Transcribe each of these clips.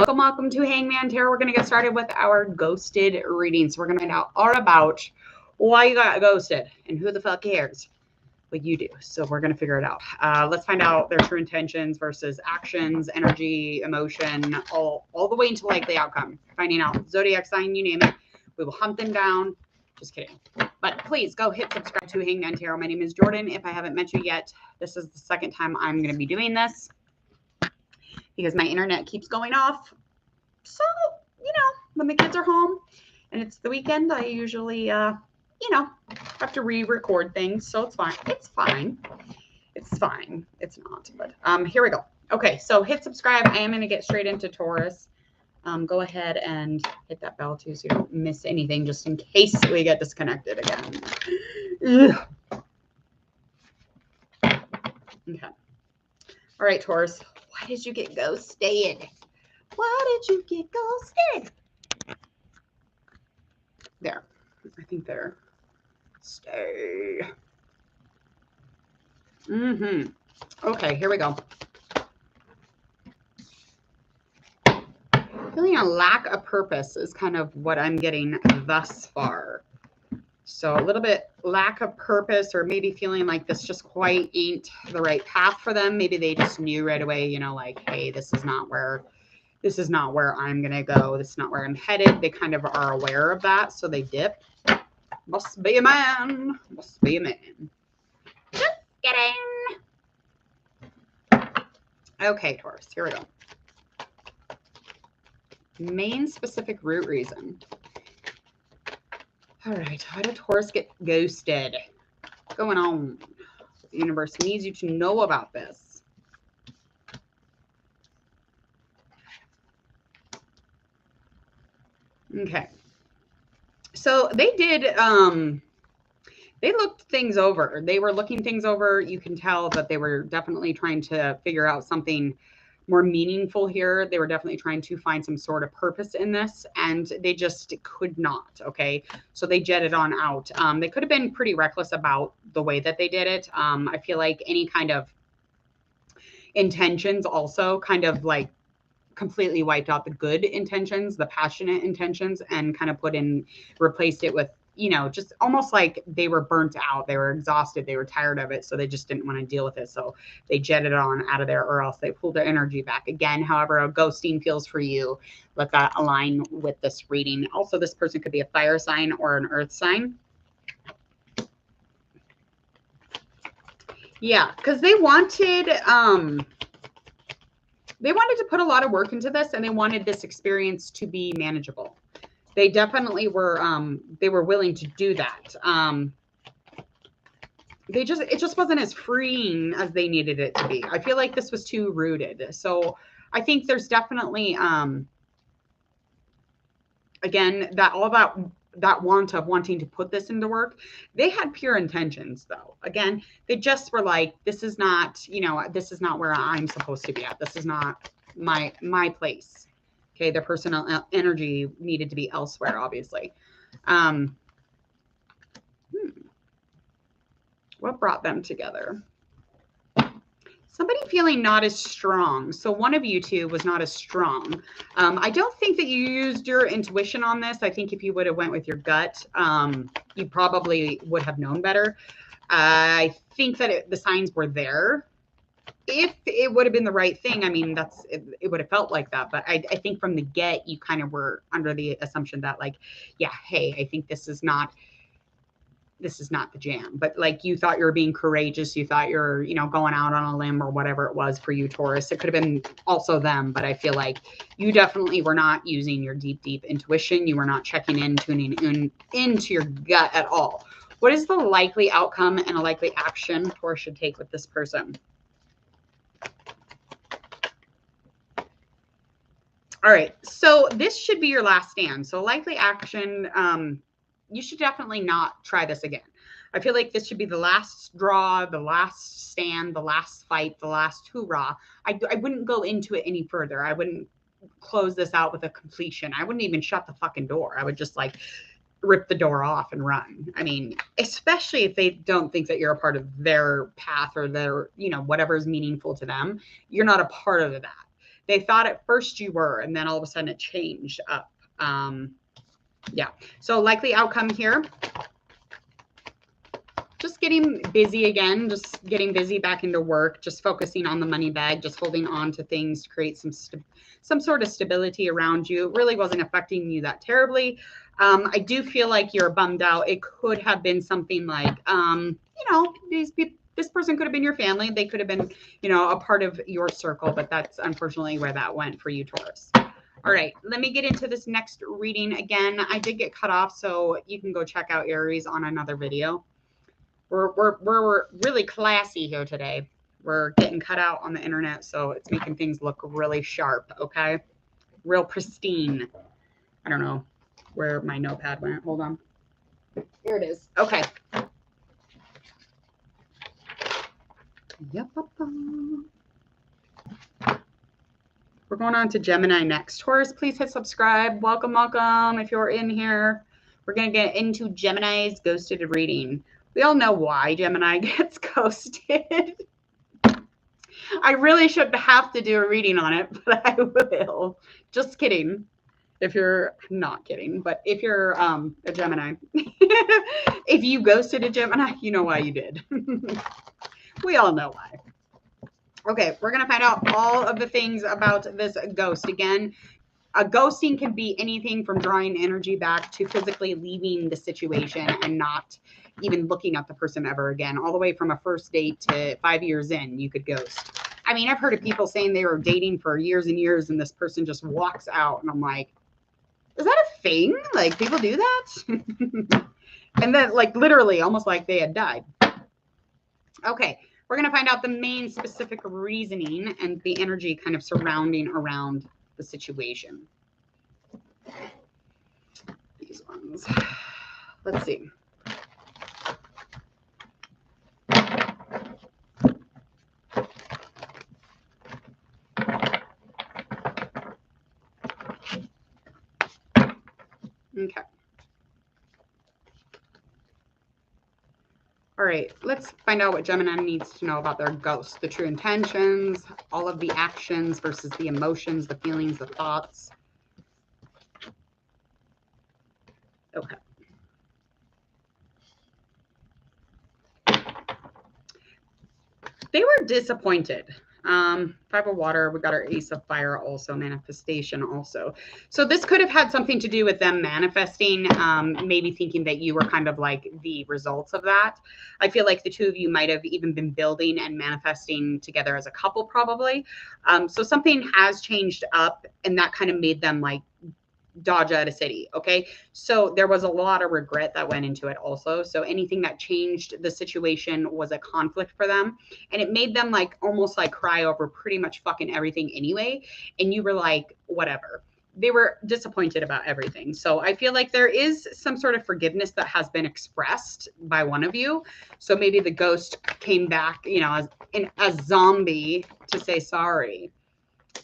Welcome to Hangman Tarot. We're going to get started with our ghosted readings. We're going to find out all about why you got ghosted and who the fuck cares what you do. So we're going to figure it out. Let's find out their true intentions versus actions, energy, emotion, all the way into likely outcome. Finding out zodiac sign, you name it. We will hunt them down. Just kidding. But please go hit subscribe to Hangman Tarot. My name is Jordan. If I haven't met you yet, this is the second time I'm going to be doing this because my internet keeps going off. So, when the kids are home and it's the weekend, I usually, have to re-record things. So it's fine. It's fine. It's fine. It's not, but here we go. Okay, so hit subscribe. I am going to get straight into Taurus. Go ahead and hit that bell too so you don't miss anything just in case we get disconnected again. Ugh. Okay. All right, Taurus. Why did you get ghosted? Why did you get ghosted? There. I think there. Stay. Okay, here we go. Feeling a lack of purpose is kind of what I'm getting thus far. So a little bit lack of purpose, or maybe feeling like this just quite ain't the right path for them. Maybe they just knew right away, like, hey, this is not where I'm going to go. This is not where I'm headed. They kind of are aware of that. So they dip. Must be a man. Must be a man. Just kidding. Okay, Taurus, here we go. Main specific root reason. All right, how did Taurus get ghosted? What's going on? The universe needs you to know about this. Okay. So they did, they looked things over. They were looking things over. You can tell that they were definitely trying to figure out something more meaningful here. They were definitely trying to find some sort of purpose in this, and they just could not. Okay. So they jetted on out. They could have been pretty reckless about the way that they did it. I feel like any kind of intentions also kind of like completely wiped out the good intentions, the passionate intentions, and kind of replaced it with, just almost like they were burnt out. They were exhausted. They were tired of it. So they just didn't want to deal with it. So they jetted on out of there, or else they pulled their energy back again. However, a ghosting feels for you. Let that align with this reading. Also, this person could be a fire sign or an earth sign. Yeah, because they wanted to put a lot of work into this, and they wanted this experience to be manageable. They definitely were, they were willing to do that. It just wasn't as freeing as they needed it to be. I feel like this was too rooted. So I think there's definitely, again, that wanting to put this into work. They had pure intentions though. Again, they just were like, this is not, this is not where I'm supposed to be at. This is not my place. Okay. Their personal energy needed to be elsewhere, obviously. What brought them together? Somebody feeling not as strong. So one of you two was not as strong. I don't think that you used your intuition on this. I think if you would have went with your gut, you probably would have known better. I think that the signs were there. If it would have been the right thing, I mean, it would have felt like that. But I think from the get, you kind of were under the assumption that, like, yeah, hey, I think this is not the jam. But like, you thought you were being courageous. You thought you're, going out on a limb or whatever it was for you, Taurus. It could have been also them, but I feel like you definitely were not using your deep intuition. You were not checking in, tuning into your gut at all. What is the likely outcome and a likely action Taurus should take with this person? All right. So this should be your last stand. So likely action, you should definitely not try this again. I feel like this should be the last draw, the last stand, the last fight, the last hoorah. I wouldn't go into it any further. I wouldn't close this out with a completion. I wouldn't even shut the fucking door. I would just like rip the door off and run. I mean, especially if they don't think that you're a part of their path or their, whatever is meaningful to them. You're not a part of that. They thought at first you were, and then all of a sudden it changed up. Yeah. So likely outcome here. Just getting busy again, just getting busy back into work, just focusing on the money bag, just holding on to things to create some sort of stability around you. It really wasn't affecting you that terribly. I do feel like you're bummed out. It could have been something like, you know, this person could have been your family. They could have been, you know, a part of your circle, but that's unfortunately where that went for you, Taurus. All right, let me get into this next reading. Again, I did get cut off, so you can go check out Aries on another video. We're really classy here today. We're getting cut out on the internet, so it's making things look really sharp, okay? Real pristine. I don't know where my notepad went. Hold on. Here it is. Okay. Yep. We're going on to Gemini next. Taurus, please hit subscribe. Welcome, welcome. If you're in here, we're going to get into Gemini's ghosted reading. We all know why Gemini gets ghosted. I really shouldn't have to do a reading on it, but I will. Just kidding. If you're not kidding, but if you're a Gemini, if you ghosted a Gemini, you know why you did. We all know why. Okay, we're going to find out all of the things about this ghost. Again, a ghosting can be anything from drawing energy back to physically leaving the situation and not even looking at the person ever again, all the way from a first date to 5 years in, you could ghost. I mean, I've heard of people saying they were dating for years and years and this person just walks out and I'm like, is that a thing? Like, people do that? And then, like, literally almost like they had died. Okay. We're going to find out the main specific reasoning and the energy kind of surrounding around the situation. These ones. Let's see. Okay. All right, let's find out what Gemini needs to know about their ghost, the true intentions, all of the actions versus the emotions, the feelings, the thoughts. Okay. They were disappointed. Five of water, we got our ace of fire also, manifestation also. So this could have had something to do with them manifesting, maybe thinking that you were kind of like the results of that. I feel like the two of you might have even been building and manifesting together as a couple probably. So something has changed up and that kind of made them like dodge out of city. Okay. So there was a lot of regret that went into it also. So anything that changed the situation was a conflict for them. And it made them like almost like cry over pretty much fucking everything anyway. And you were like, whatever. They were disappointed about everything. So I feel like there is some sort of forgiveness that has been expressed by one of you. So maybe the ghost came back, you know, as a zombie to say sorry.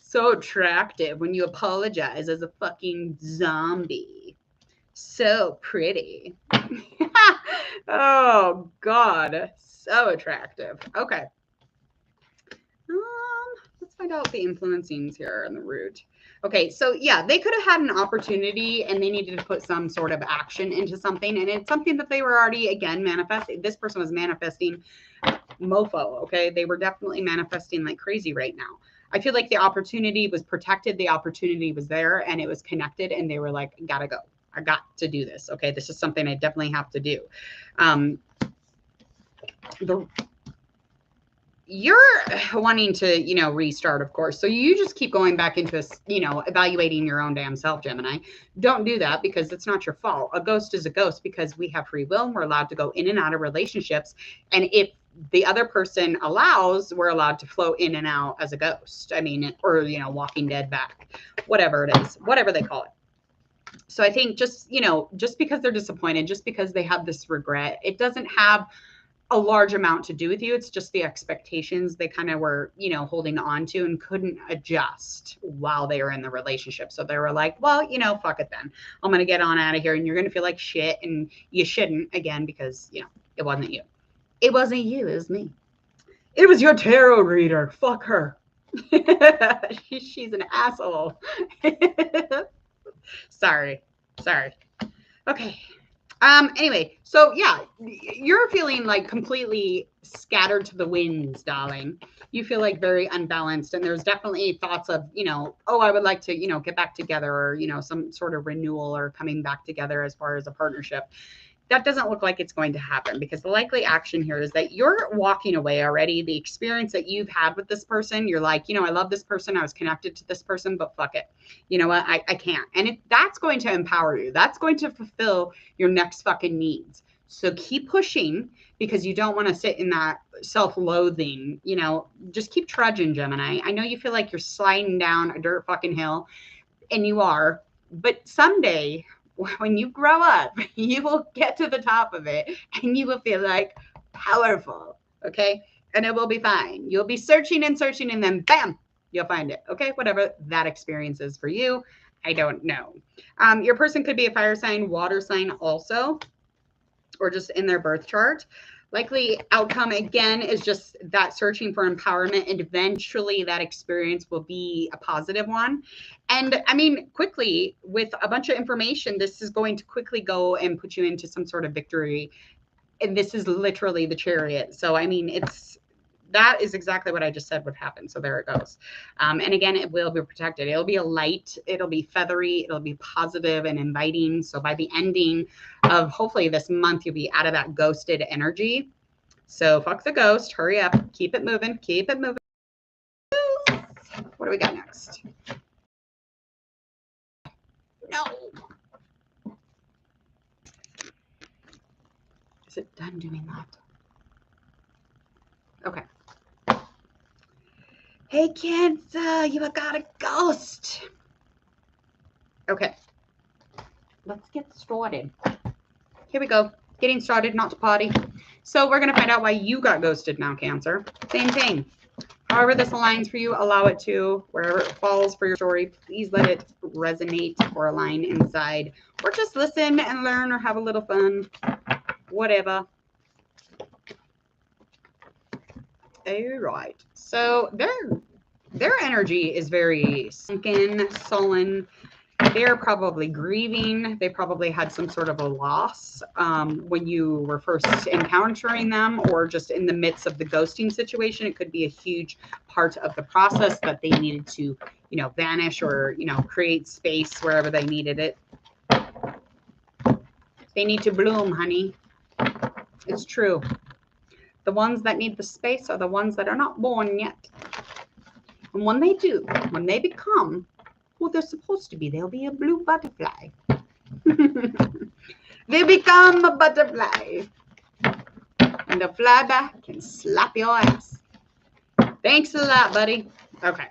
So attractive when you apologize as a fucking zombie. So pretty. Oh, God. So attractive. Okay. Let's find out the influencings here in the root. Okay, so yeah, they could have had an opportunity and they needed to put some sort of action into something. And it's something that they were already, again, manifesting. This person was manifesting mofo, okay? They were definitely manifesting like crazy right now. I feel like the opportunity was protected. The opportunity was there and it was connected and they were like, gotta go. I got to do this. Okay. This is something I definitely have to do. You're wanting to, you know, restart, of course. So you just keep going back into, you know, evaluating your own damn self, Gemini. Don't do that because it's not your fault. A ghost is a ghost because we have free will and we're allowed to go in and out of relationships. And if the other person allows, we're allowed to flow in and out as a ghost. I mean, or, you know, Walking Dead back, whatever it is, whatever they call it. So I think just, you know, just because they're disappointed, just because they have this regret, it doesn't have a large amount to do with you. It's just the expectations they kind of were, you know, holding on to and couldn't adjust while they were in the relationship. So they were like, well, you know, fuck it then. I'm going to get on out of here and you're going to feel like shit. And you shouldn't, again, because, you know, it wasn't you. It wasn't you. It was me. It was your tarot reader. Fuck her. She's an asshole. Sorry. Okay. Anyway, so yeah, you're feeling like completely scattered to the winds, darling. You feel like very unbalanced, and there's definitely thoughts of, oh, I would like to, get back together, or, some sort of renewal or coming back together as far as a partnership. That doesn't look like it's going to happen, because the likely action here is that you're walking away already. The experience that you've had with this person, you're like, I love this person. I was connected to this person, but fuck it. You know what? I can't. And that's going to empower you. That's going to fulfill your next fucking needs. So keep pushing, because you don't want to sit in that self-loathing, just keep trudging, Gemini. I know you feel like you're sliding down a dirt fucking hill, and you are, but someday, when you grow up, you will get to the top of it, and you will feel like powerful, okay? And it will be fine. You'll be searching, and then bam, you'll find it, okay? Whatever that experience is for you, I don't know. Your person could be a fire sign, water sign also, or just in their birth chart. Likely outcome, again, is just that searching for empowerment, and eventually that experience will be a positive one. And I mean, quickly, with a bunch of information, this is going to quickly go and put you into some sort of victory. And this is literally the Chariot. So, I mean, that is exactly what I just said would happen. So there it goes. And again, it will be protected. It'll be a light. It'll be feathery. It'll be positive and inviting. So by the ending of hopefully this month, you'll be out of that ghosted energy. So fuck the ghost. Hurry up. Keep it moving. Keep it moving. What do we got next? No. Is it done doing that? Okay. Hey, Cancer, you got a ghost. Okay. Let's get started. Here we go. Getting started, not to party. So we're going to find out why you got ghosted now, Cancer. Same thing. However this aligns for you, allow it to. Wherever it falls for your story, please let it resonate or align inside. Or just listen and learn, or have a little fun. Whatever. All right. So their energy is very sunken, sullen. They're probably grieving. They probably had some sort of a loss when you were first encountering them, or just in the midst of the ghosting situation. It could be a huge part of the process that they needed to, vanish, or, create space wherever they needed it. They need to bloom, honey. It's true. The ones that need the space are the ones that are not born yet. And when they do, when they become who they're supposed to be, they'll be a blue butterfly. They become a butterfly. And they'll fly back and slap your ass. Thanks a lot, buddy. Okay.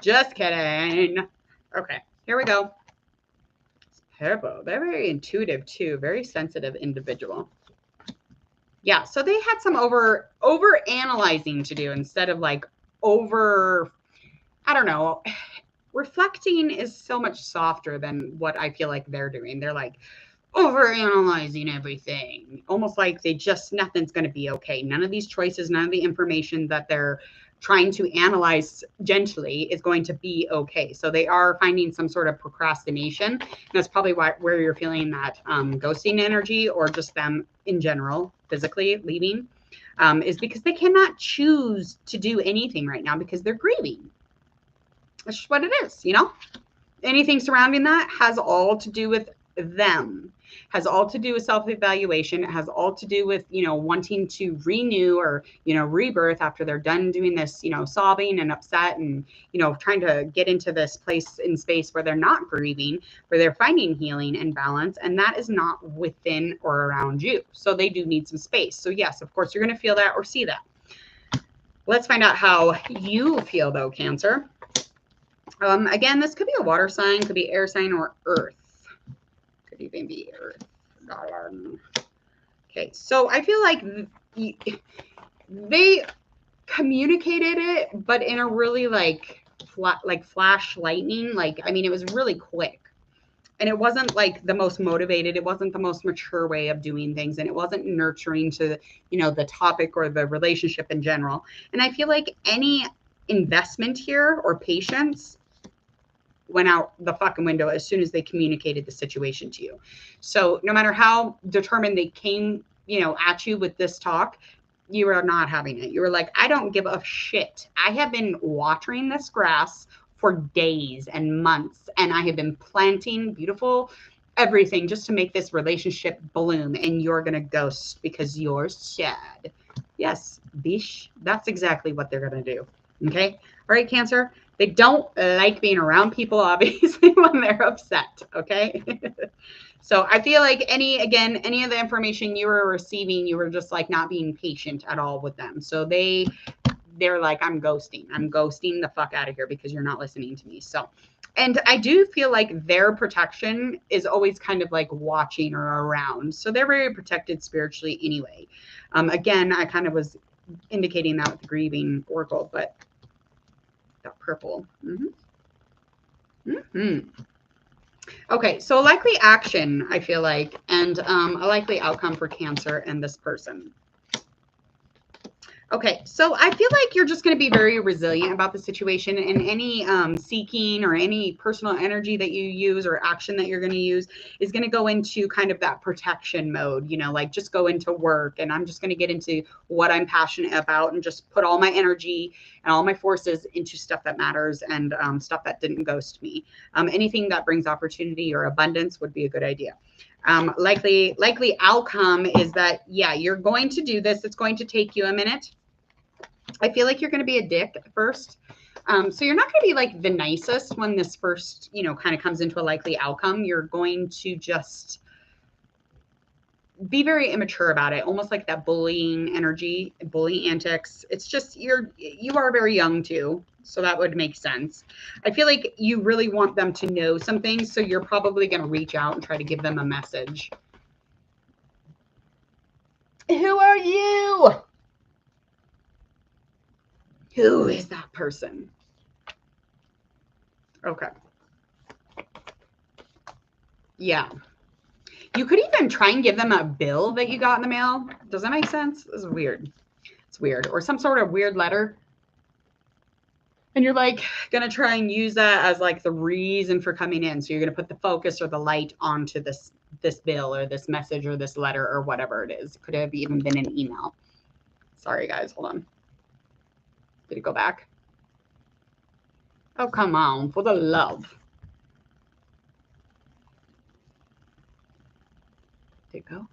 Just kidding. Okay. Here we go. It's purple. They're very intuitive too. Very sensitive individual. Yeah, so they had some over analyzing to do, instead of like I don't know. Reflecting is so much softer than what I feel like they're doing. They're like over analyzing everything, almost like nothing's going to be okay. None of these choices, none of the information that they're trying to analyze gently is going to be okay. So they are finding some sort of procrastination. And that's probably where you're feeling that ghosting energy, or just them in general, physically leaving, is because they cannot choose to do anything right now because they're grieving. That's just what it is, Anything surrounding that has all to do with them, has all to do with self-evaluation. It has all to do with, wanting to renew or, rebirth after they're done doing this, sobbing and upset, and, trying to get into this place in space where they're not grieving, where they're finding healing and balance. And that is not within or around you. So they do need some space. So yes, of course, you're going to feel that or see that. Let's find out how you feel though, Cancer. Again, this could be a water sign, could be air sign, or earth. Could even be earth. Okay, so I feel like they communicated it, but in a really flash lightning. It was really quick. And it wasn't like the most motivated. It wasn't the most mature way of doing things. And it wasn't nurturing to, the topic or the relationship in general. And I feel like any investment here or patience went out the fucking window as soon as they communicated the situation to you. So no matter how determined they came, you know, at you with this talk, you are not having it. You were like, I don't give a shit. I have been watering this grass for days and months, and I have been planting beautiful everything just to make this relationship bloom, and you're going to ghost because you're sad. Yes, bish. That's exactly what they're going to do. Okay. All right, Cancer. They don't like being around people, obviously, when they're upset. Okay. So I feel like any of the information you were receiving, you were just like not being patient at all with them. So they're like, I'm ghosting the fuck out of here because you're not listening to me. So, and I do feel like their protection is always kind of like watching or around. So they're very protected spiritually anyway. Again, I kind of was indicating that with the grieving oracle, but that purple. Okay, so a likely action, I feel like, and a likely outcome for Cancer and this person. Okay, so I feel like you're just going to be very resilient about the situation, and any seeking or any personal energy that you use or action that you're going to use is going to go into kind of that protection mode, you know, like just go into work and I'm just going to get into what I'm passionate about and just put all my energy and all my forces into stuff that matters and stuff that didn't ghost me. Anything that brings opportunity or abundance would be a good idea. Likely outcome is that, yeah, you're going to do this. It's going to take you a minute. I feel like you're going to be a dick at first. So you're not going to be like the nicest when this first, you know, kind of comes into a likely outcome. You're going to just be very immature about it, almost like that bullying energy, bullying antics. It's just you are very young too, so that would make sense. I feel like you really want them to know some things, so you're probably going to reach out and try to give them a message. Who are you? Who is that person? Okay. Yeah. You could even try and give them a bill that you got in the mail. Does that make sense? This is weird. It's weird. Or some sort of weird letter. And you're like going to try and use that as like the reason for coming in. So you're going to put the focus or the light onto this bill or this message or this letter or whatever it is. It could have even been an email. Sorry, guys. Hold on. Did it go back? Oh, come on. For the love. Did it go?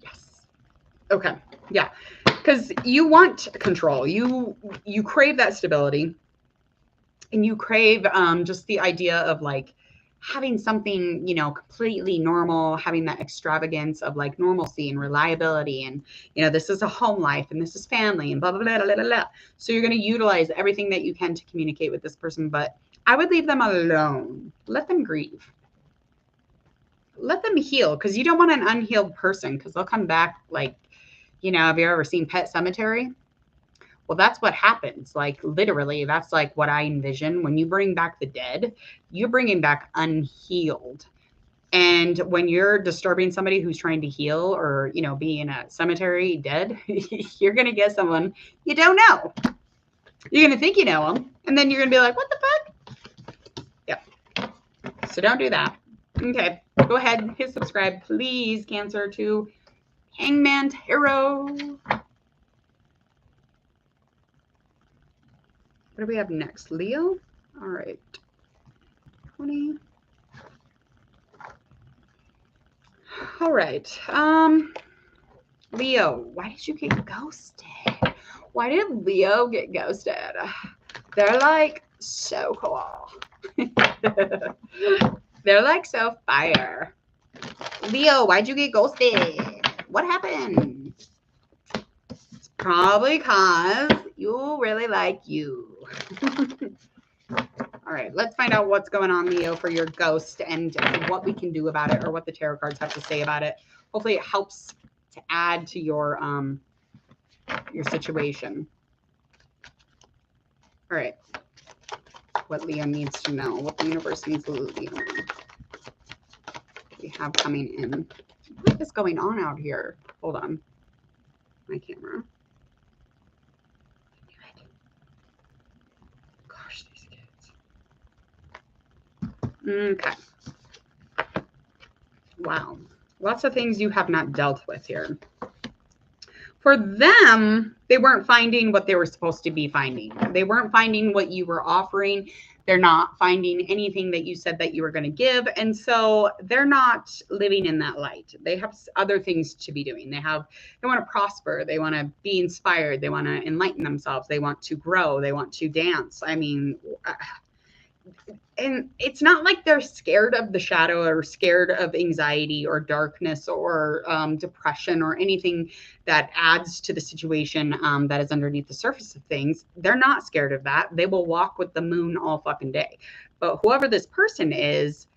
Yes. Okay. Yeah. Because you want control. You crave that stability. And you crave just the idea of like having something, you know, completely normal, having that extravagance of like normalcy and reliability. And, you know, this is a home life and this is family and blah, blah, blah, blah, blah, blah. So you're going to utilize everything that you can to communicate with this person. But I would leave them alone. Let them grieve. Let them heal, because you don't want an unhealed person, because they'll come back like, you know, have you ever seen Pet Sematary? Well, that's what happens. Like literally, that's like what I envision. When you bring back the dead, you're bringing back unhealed. And when you're disturbing somebody who's trying to heal or, you know, be in a cemetery dead, you're going to get someone you don't know. You're going to think you know them. And then you're going to be like, what the fuck? Yeah. So don't do that. Okay. Go ahead. Hit subscribe, please, Cancer, to Hangman Tarot. What do we have next? Leo? All right. 20. All right. Leo, why did you get ghosted? Why did Leo get ghosted? They're like so cool. They're like so fire. Leo, why'd you get ghosted? What happened? It's probably because you really like you. All right, let's find out what's going on, Leo, for your ghost and what we can do about it, or what the tarot cards have to say about it. Hopefully it helps to add to your situation. All right. What Leo needs to know, what the universe needs Leo to know. We have coming in. What is going on out here? Hold on. my camera. Gosh, these kids. Okay. Wow. Lots of things you have not dealt with here. For them, they weren't finding what they were supposed to be finding. They weren't finding what you were offering. They're not finding anything that you said that you were going to give. And so they're not living in that light. They have other things to be doing. They want to prosper. They want to be inspired. They want to enlighten themselves. They want to grow. They want to dance. I mean, and it's not like they're scared of the shadow or scared of anxiety or darkness or depression or anything that adds to the situation that is underneath the surface of things. They're not scared of that. They will walk with the moon all fucking day. But whoever this person is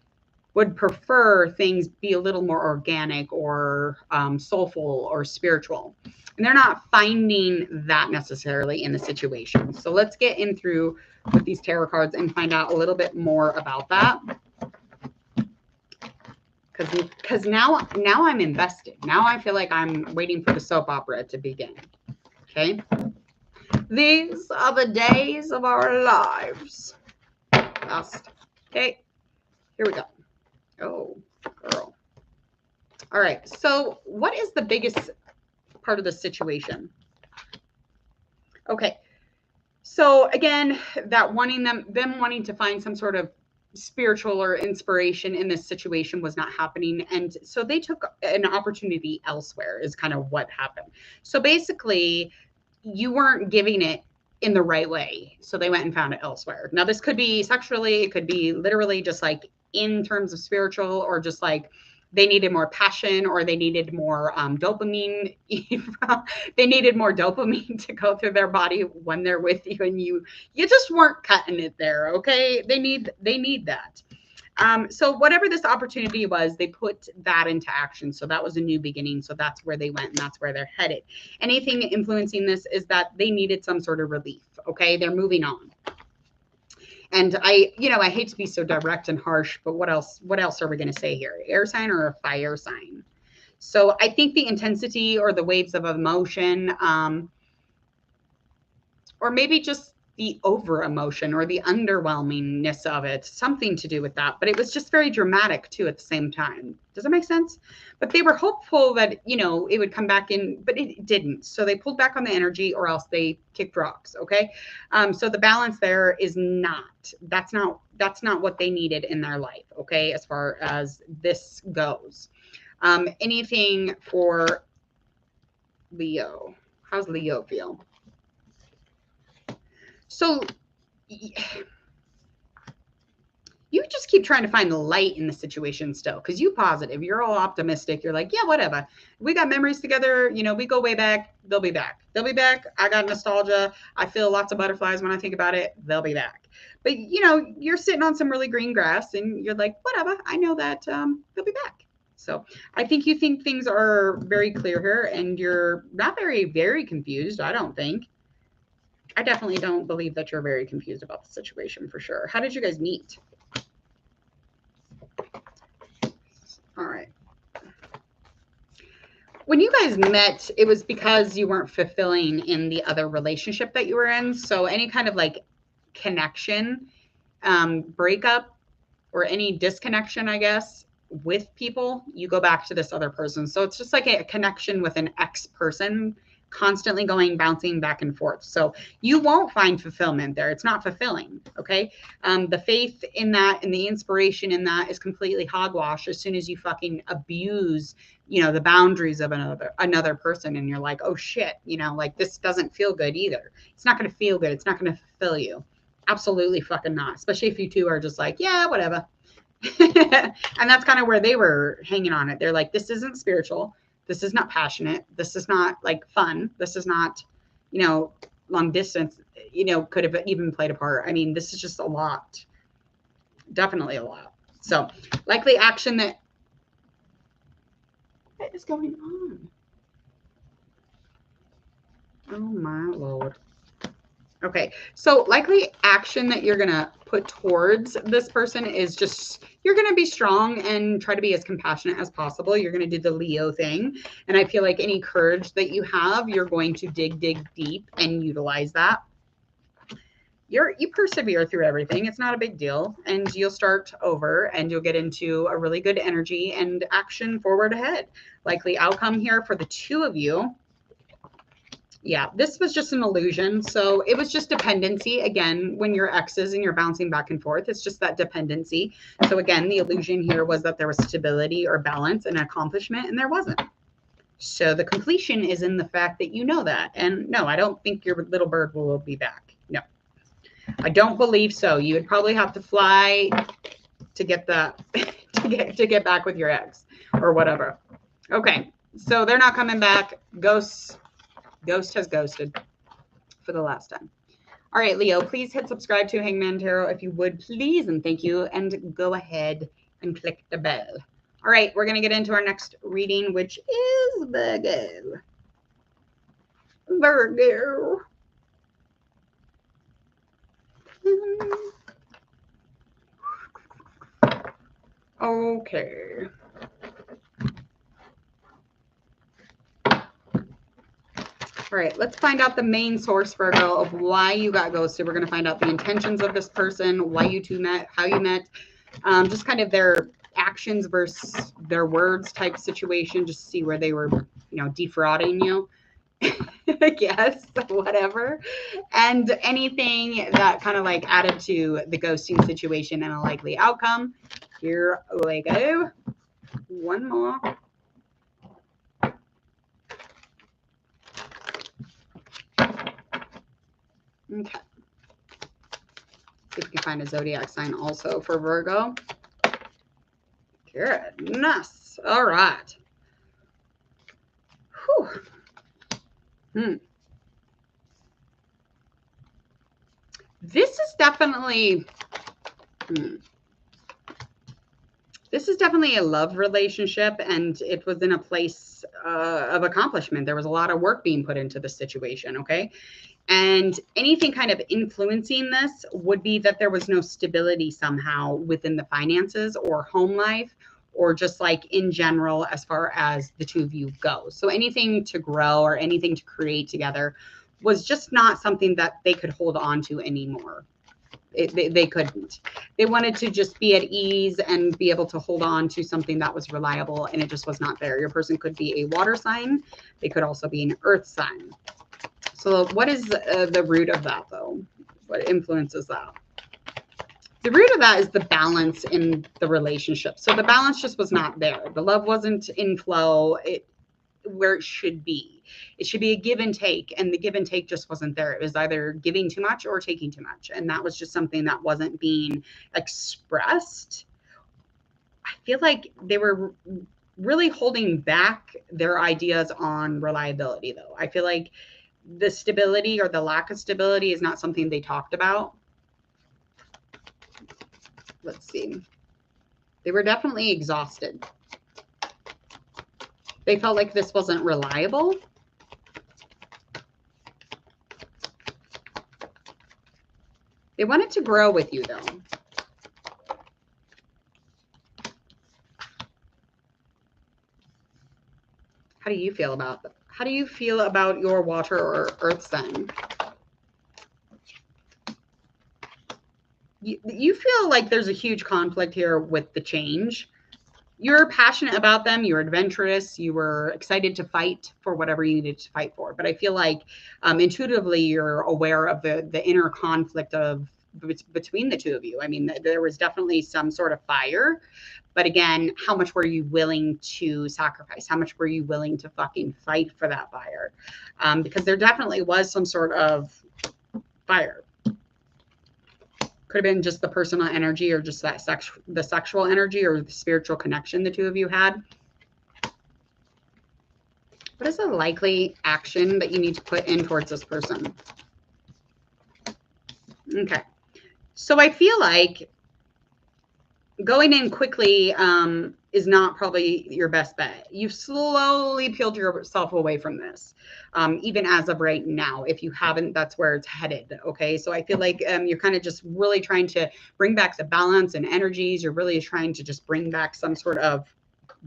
would prefer things be a little more organic or soulful or spiritual. And they're not finding that necessarily in the situation. So let's get in through with these tarot cards and find out a little bit more about that. Because now I'm invested. Now I feel like I'm waiting for the soap opera to begin. Okay. These are the days of our lives. Last. Okay. Here we go. Oh, girl. All right. So what is the biggest part of the situation? Okay. So again, that them wanting to find some sort of spiritual or inspiration in this situation was not happening. And so they took an opportunity elsewhere is kind of what happened. So basically you weren't giving it in the right way. So they went and found it elsewhere. Now this could be sexually, it could be literally just like in terms of spiritual, or just like they needed more passion, or they needed more dopamine. They needed more dopamine to go through their body when they're with you, and you just weren't cutting it there. Okay. They need that. So whatever this opportunity was, they put that into action. So that was a new beginning. So that's where they went and that's where they're headed. Anything influencing this is that they needed some sort of relief. Okay. They're moving on. And I hate to be so direct and harsh, but what else are we going to say here? Air sign or a fire sign? So I think the intensity or the waves of emotion, or maybe just the over emotion or the underwhelmingness of it, something to do with that. But it was just very dramatic too at the same time. Does that make sense? But they were hopeful that, it would come back in, but it didn't. So they pulled back on the energy, or else they kicked rocks. Okay. So the balance there is that's not what they needed in their life. Okay. As far as this goes, anything for Leo. How's Leo feel? So you just keep trying to find the light in the situation still, because you're positive. You're all optimistic. You're like, yeah, whatever. We got memories together. We go way back. They'll be back. They'll be back. I got nostalgia. I feel lots of butterflies when I think about it. They'll be back. But, you're sitting on some really green grass and you're like, whatever. I know that they'll be back. So I think you think things are very clear here, and you're not very, very confused. I don't think. I definitely don't believe that you're very confused about the situation for sure. How did you guys meet? All right. When you guys met, it was because you weren't fulfilling in the other relationship that you were in. So any kind of like connection, breakup, or any disconnection, I guess, with people, you go back to this other person. So it's just like a connection with an ex person, constantly bouncing back and forth. So you won't find fulfillment there. It's not fulfilling. Okay. The faith in that and the inspiration in that is completely hogwash as soon as you fucking abuse, the boundaries of another person. And you're like, oh shit, like this doesn't feel good either. It's not going to feel good. It's not going to fulfill you. Absolutely fucking not. Especially if you two are just like, yeah, whatever. And that's kind of where they were hanging on it. They're like, this isn't spiritual. This is not passionate. This is not like fun. This is not, long distance, could have even played a part. I mean, this is just a lot. Definitely a lot. So likely action that, what is going on? Oh my Lord. Okay, so likely action that you're going to put towards this person is just, you're going to be strong and try to be as compassionate as possible. You're going to do the Leo thing. And I feel like any courage that you have, you're going to dig deep and utilize that. You persevere through everything. It's not a big deal. And you'll start over and you'll get into a really good energy and action forward ahead. Likely outcome here for the two of you. Yeah, this was just an illusion. So it was just dependency. Again, when you're exes and you're bouncing back and forth, it's just that dependency. So again, the illusion here was that there was stability or balance and accomplishment, and there wasn't. So the completion is in the fact that you know that. And no, I don't think your little bird will be back. No, I don't believe so. You would probably have to fly to get that, to get back with your ex or whatever. Okay, so they're not coming back. Ghost has ghosted for the last time. All right, Leo, please hit subscribe to Hangman Tarot if you would, please, and thank you. And go ahead and click the bell. All right, we're going to get into our next reading, which is Virgo. Virgo. Okay. All right, let's find out the main source, Virgo, of why you got ghosted. We're going to find out the intentions of this person, why you two met, how you met, just kind of their actions versus their words type situation, just to see where they were, you know, defrauding you, I guess, whatever. And anything that kind of like added to the ghosting situation and a likely outcome. Here we go. One more. Okay. See if we can find a zodiac sign also for Virgo. Goodness. All right. Whew. This is definitely this is definitely a love relationship, and it was in a place of accomplishment. There was a lot of work being put into the situation, okay? And anything kind of influencing this would be that there was no stability somehow within the finances or home life, or just like in general as far as the two of you go. So anything to grow or anything to create together was just not something that they could hold on to anymore. They couldn't. They wanted to just be at ease and be able to hold on to something that was reliable, and it just was not there. Your person could be a water sign. They could also be an earth sign. So what is the root of that, though? What influences that? The root of that is the balance in the relationship. So the balance just was not there. The love wasn't in flow where it should be. It should be a give and take, and the give and take just wasn't there. It was either giving too much or taking too much, and that was just something that wasn't being expressed. I feel like they were really holding back their ideas on reliability, though. I feel like the stability or the lack of stability is not something they talked about. Let's see. They were definitely exhausted. They felt like this wasn't reliable. They wanted to grow with you, though. How do you feel about that? How do you feel about your water or earth sign? You feel like there's a huge conflict here with the change. You're passionate about them. You're adventurous. You were excited to fight for whatever you needed to fight for. But I feel like intuitively you're aware of the inner conflict between the two of you. I mean, there was definitely some sort of fire. But again, how much were you willing to sacrifice? How much were you willing to fucking fight for that fire? Because there definitely was some sort of fire. Could have been just the personal energy, or just that the sexual energy, or the spiritual connection the two of you had. What is a likely action that you need to put in towards this person? Okay. So I feel like going in quickly is not probably your best bet. You've slowly peeled yourself away from this, even as of right now. If you haven't, that's where it's headed. Okay, so I feel like you're kind of just really trying to bring back the balance and energies. You're really trying to just bring back some sort of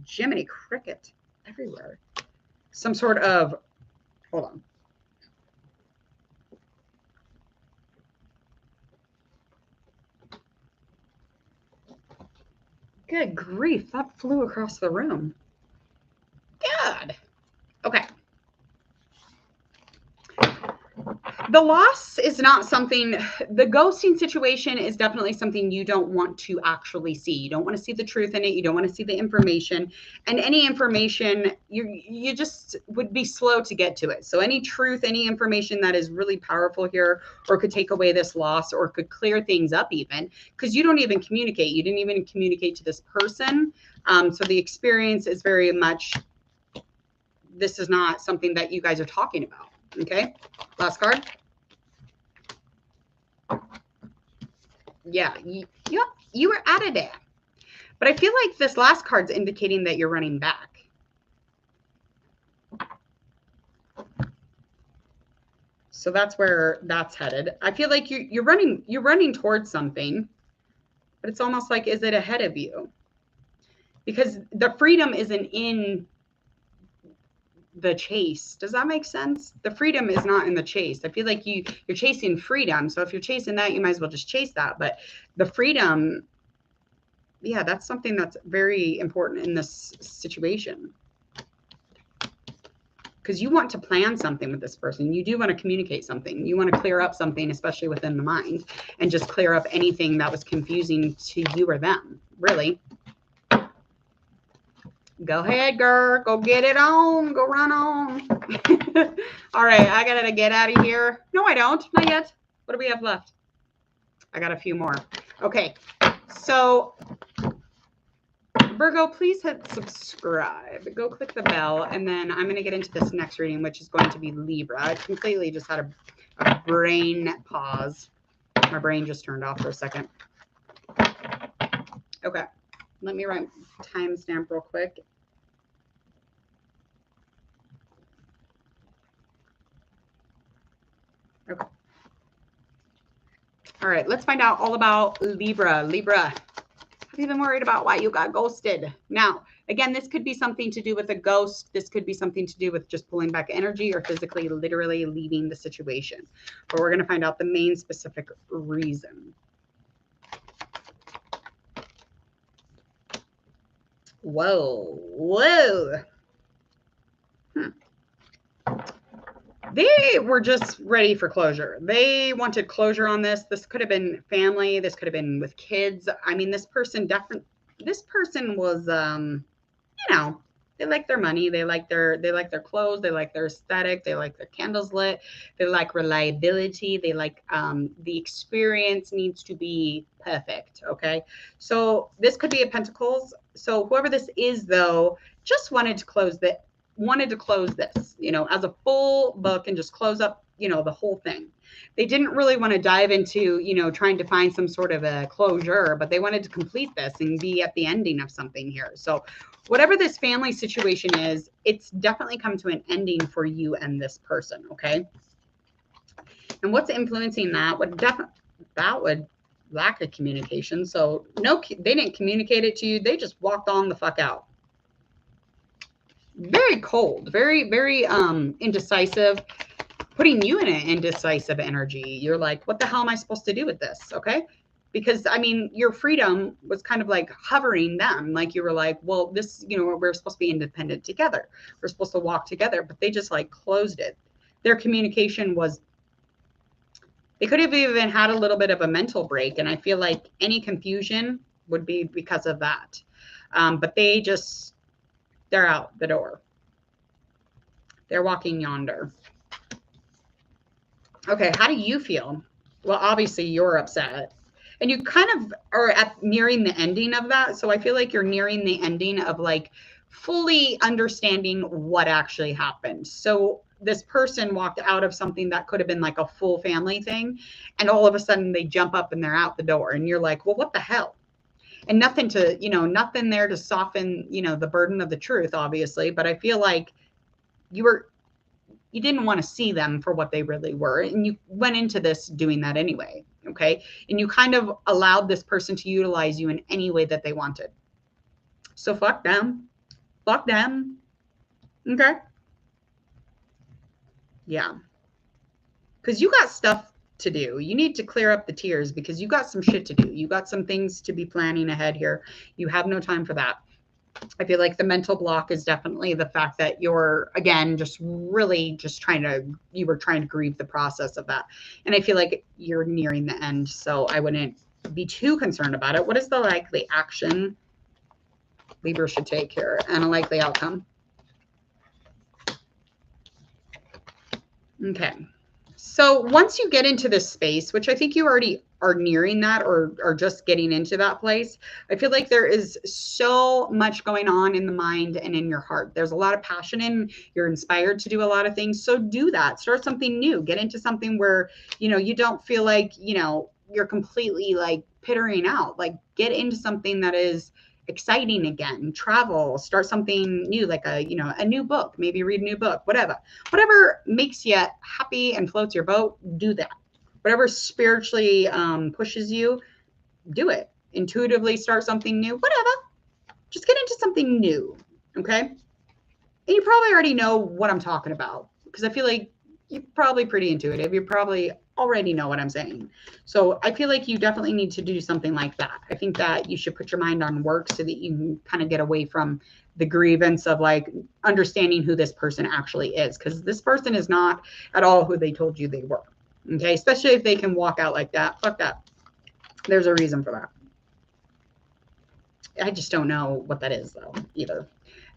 Gemini cricket everywhere. Some sort of, hold on. Good grief, that flew across the room. God. Okay. The loss is not something, the ghosting situation is definitely something you don't want to actually see. You don't want to see the truth in it. You don't want to see the information. And any information, you just would be slow to get to it. So any truth, any information that is really powerful here, or could take away this loss, or could clear things up even, because you don't even communicate. You didn't even communicate to this person. So the experience is very much, this is not something that you guys are talking about. Okay, last card. Yeah, you were out of there. But I feel like this last card's indicating that you're running back. So that's where that's headed. I feel like you're running towards something, but it's almost like, is it ahead of you? Because the freedom isn't in the chase. Does that make sense? The freedom is not in the chase. I feel like you're chasing freedom. So if you're chasing that, you might as well just chase that. But the freedom, yeah, that's something that's very important in this situation. Because you want to plan something with this person. You do want to communicate something. You want to clear up something, especially within the mind, and just clear up anything that was confusing to you or them, really. Go ahead, girl. Go get it on. Go run on. All right. I got to get out of here. No, I don't. Not yet. What do we have left? I got a few more. Okay. So, Virgo, please hit subscribe. Go click the bell. And then I'm going to get into this next reading, which is going to be Libra. I completely just had a brain pause. My brain just turned off for a second. Okay. Let me write timestamp real quick. Okay. All right, let's find out all about Libra. Libra, have you been worried about why you got ghosted? Now, again, this could be something to do with a ghost. This could be something to do with just pulling back energy or physically, literally leaving the situation. But we're going to find out the main specific reason. Whoa, whoa. They were just ready for closure. They wanted closure on this. This could have been family. This could have been with kids. I mean, this person was, you know, they like their money. They like their clothes. They like their aesthetic. They like their candles lit. They like reliability. They like, the experience needs to be perfect. Okay. So this could be a Pentacles. So whoever this is though, just wanted to close this, you know, as a full book and just close up, you know, the whole thing. They didn't really want to dive into, you know, trying to find some sort of a closure, but they wanted to complete this and be at the ending of something here. So whatever this family situation is, it's definitely come to an ending for you and this person. Okay. And what's influencing that would lack of communication. So no, they didn't communicate it to you. They just walked on the fuck out. Very cold, very, very indecisive, putting you in an indecisive energy. You're like, what the hell am I supposed to do with this? Okay. Because I mean, your freedom was kind of like hovering them. Like you were like, well, this, you know, we're supposed to be independent together. We're supposed to walk together, but they just like closed it. Their communication was, they could have even had a little bit of a mental break. And I feel like any confusion would be because of that. But they're out the door. They're walking yonder. Okay, how do you feel? Well, obviously you're upset. And you kind of are nearing the ending of that. So I feel like you're nearing the ending of like fully understanding what actually happened. So this person walked out of something that could have been like a full family thing. And all of a sudden they jump up and they're out the door. And you're like, well, what the hell? And nothing to, you know, nothing there to soften, you know, the burden of the truth, obviously. But I feel like you didn't want to see them for what they really were. And you went into this doing that anyway. Okay. And you kind of allowed this person to utilize you in any way that they wanted. So fuck them. Fuck them. Okay. Yeah. Because you got stuff to do. You need to clear up the tears because you got some shit to do. You got some things to be planning ahead here. You have no time for that. I feel like the mental block is definitely the fact that you're, again, just really just you were trying to grieve the process of that. And I feel like you're nearing the end. So I wouldn't be too concerned about it. What is the likely action Libra should take here and a likely outcome? Okay. So once you get into this space, which I think you already are nearing that or are just getting into that place, I feel like there is so much going on in the mind and in your heart. There's a lot of passion and you're inspired to do a lot of things. So do that. Start something new. Get into something where, you know, you don't feel like, you know, you're completely like pittering out. Like get into something that is exciting again. Travel, start something new, like a, you know, a new book, maybe read a new book, whatever makes you happy and floats your boat, do that. Whatever spiritually pushes you, do it. Intuitively start something new, whatever. Just get into something new. Okay. And you probably already know what I'm talking about because I feel like you're probably pretty intuitive. You probably already know what I'm saying. So I feel like you definitely need to do something like that. I think that you should put your mind on work so that you can kind of get away from the grievance of like understanding who this person actually is. Because this person is not at all who they told you they were. Okay. Especially if they can walk out like that. Fuck that. There's a reason for that. I just don't know what that is though either.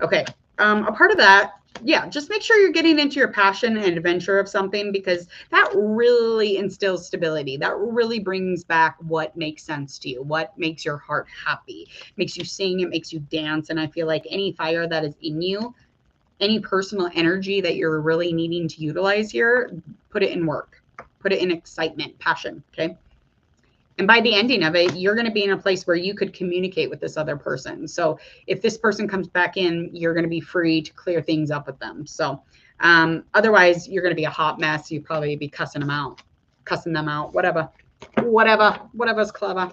Okay. A part of that, yeah, just make sure you're getting into your passion and adventure of something because that really instills stability. That really brings back what makes sense to you, what makes your heart happy, makes you sing, it makes you dance. And I feel like any fire that is in you, any personal energy that you're really needing to utilize here, put it in work, put it in excitement, passion. Okay. And by the ending of it, you're going to be in a place where you could communicate with this other person. So if this person comes back in, you're going to be free to clear things up with them. So otherwise, you're going to be a hot mess. You probably be cussing them out, whatever's clever.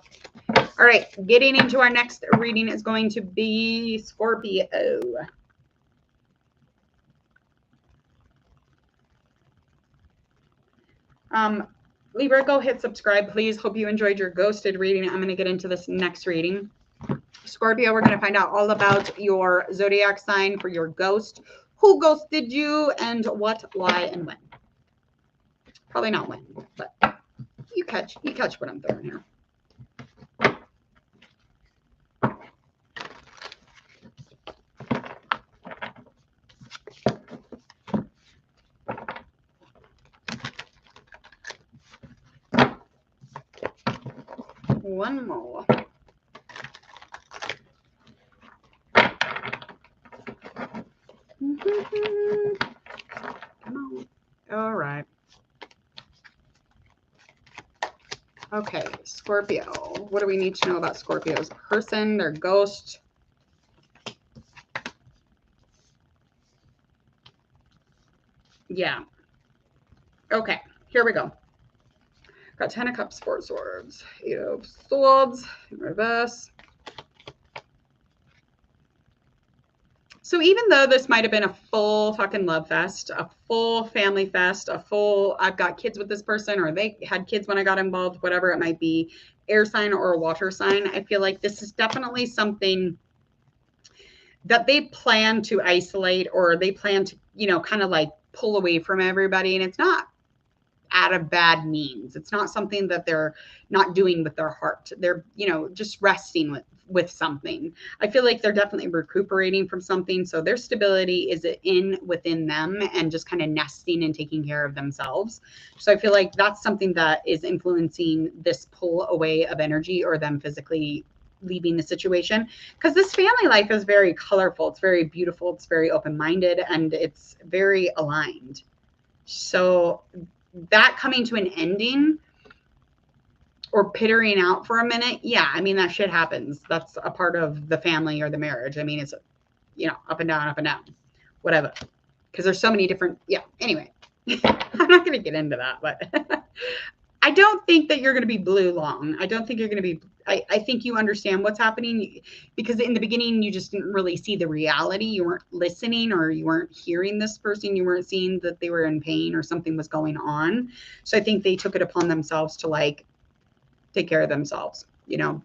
All right, getting into our next reading is going to be Scorpio. Libra, go hit subscribe, please. Hope you enjoyed your ghosted reading. I'm going to get into this next reading. Scorpio, we're going to find out all about your zodiac sign for your ghost. Who ghosted you and what, why, and when. Probably not when, but you catch what I'm throwing here. One more. Come on. All right. Okay, Scorpio. What do we need to know about Scorpio's person, their ghost? Yeah. Okay, here we go. Got 10 of Cups, 4 Swords, 8 of Swords in reverse. So even though this might have been a full fucking love fest, a full family fest, a full I've got kids with this person or they had kids when I got involved, whatever it might be, air sign or a water sign, I feel like this is definitely something that they plan to isolate or they plan to, you know, kind of like pull away from everybody. And it's not out of bad means. It's not something that they're not doing with their heart. They're, you know, just resting with something. I feel like they're definitely recuperating from something. So their stability is within them and just kind of nesting and taking care of themselves. So I feel like that's something that is influencing this pull away of energy or them physically leaving the situation, because this family life is very colorful. It's very beautiful. It's very open-minded and it's very aligned. So that coming to an ending or pittering out for a minute. Yeah, I mean, that shit happens. That's a part of the family or the marriage. I mean, it's, you know, up and down, whatever. Because there's so many different, yeah, anyway. I'm not going to get into that, but I don't think that you're going to be blue long. I don't think you're going to be, I think you understand what's happening, because in the beginning, you just didn't really see the reality. You weren't listening, or you weren't hearing this person. You weren't seeing that they were in pain or something was going on. So I think they took it upon themselves to like take care of themselves, you know?